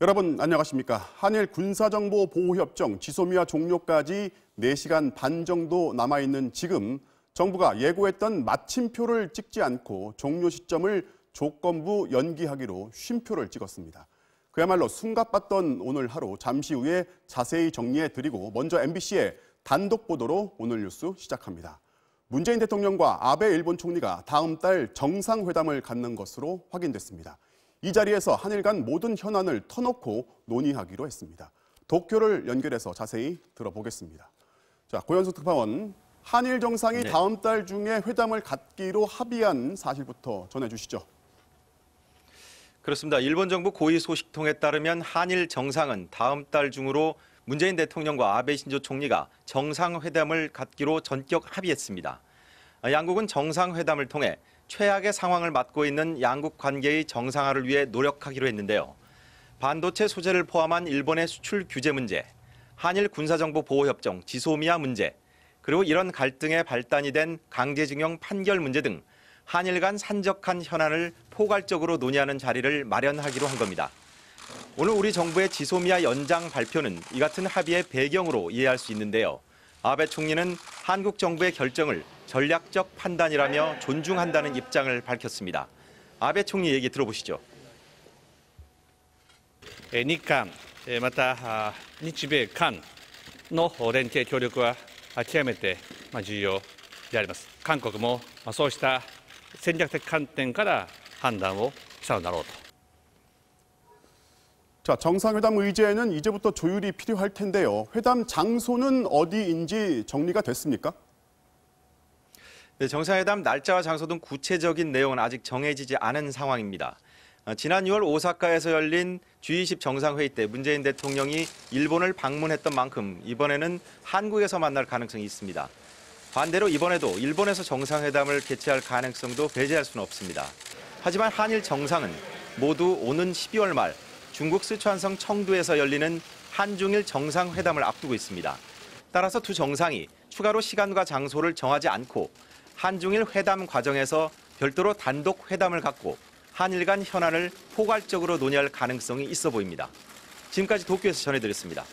여러분 안녕하십니까? 한일 군사정보보호협정 지소미아 종료까지 4시간 반 정도 남아있는 지금 정부가 예고했던 마침표를 찍지 않고 종료 시점을 조건부 연기하기로 쉼표를 찍었습니다. 그야말로 숨가빴던 오늘 하루 잠시 후에 자세히 정리해드리고 먼저 MBC의 단독 보도로 오늘 뉴스 시작합니다. 문재인 대통령과 아베 일본 총리가 다음 달 정상회담을 갖는 것으로 확인됐습니다. 이 자리에서 한일 간 모든 현안을 터놓고 논의하기로 했습니다. 도쿄를 연결해서 자세히 들어보겠습니다. 자, 고현숙 특파원, 한일 정상이 다음 달 중에 회담을 갖기로 합의한 사실부터 전해주시죠. 그렇습니다. 일본 정부 고위 소식통에 따르면 한일 정상은 다음 달 중으로 문재인 대통령과 아베 신조 총리가 정상회담을 갖기로 전격 합의했습니다. 양국은 정상회담을 통해 최악의 상황을 맞고 있는 양국 관계의 정상화를 위해 노력하기로 했는데요. 반도체 소재를 포함한 일본의 수출 규제 문제, 한일 군사정보보호협정 지소미아 문제, 그리고 이런 갈등의 발단이 된 강제징용 판결 문제 등 한일 간 산적한 현안을 포괄적으로 논의하는 자리를 마련하기로 한 겁니다. 오늘 우리 정부의 지소미아 연장 발표는 이 같은 합의의 배경으로 이해할 수 있는데요. 아베 총리는 한국 정부의 결정을 전략적 판단이라며 존중한다는 입장을 밝혔습니다. 아베 총리 얘기 들어보시죠. 日韓、また日米韓の連携協力は極めて重要であります。韓国もそうした戦略的観点から判断をしたのだろうと。 자, 정상회담 의제에는 이제부터 조율이 필요할 텐데요. 회담 장소는 어디인지 정리가 됐습니까? 네, 정상회담 날짜와 장소 등 구체적인 내용은 아직 정해지지 않은 상황입니다. 지난 6월 오사카에서 열린 G20 정상회의 때 문재인 대통령이 일본을 방문했던 만큼 이번에는 한국에서 만날 가능성이 있습니다. 반대로 이번에도 일본에서 정상회담을 개최할 가능성도 배제할 수는 없습니다. 하지만 한일 정상은 모두 오는 12월 말 중국 스촨성 청두에서 열리는 한중일 정상회담을 앞두고 있습니다. 따라서 두 정상이 추가로 시간과 장소를 정하지 않고 한중일 회담 과정에서 별도로 단독 회담을 갖고 한일 간 현안을 포괄적으로 논의할 가능성이 있어 보입니다. 지금까지 도쿄에서 전해드렸습니다.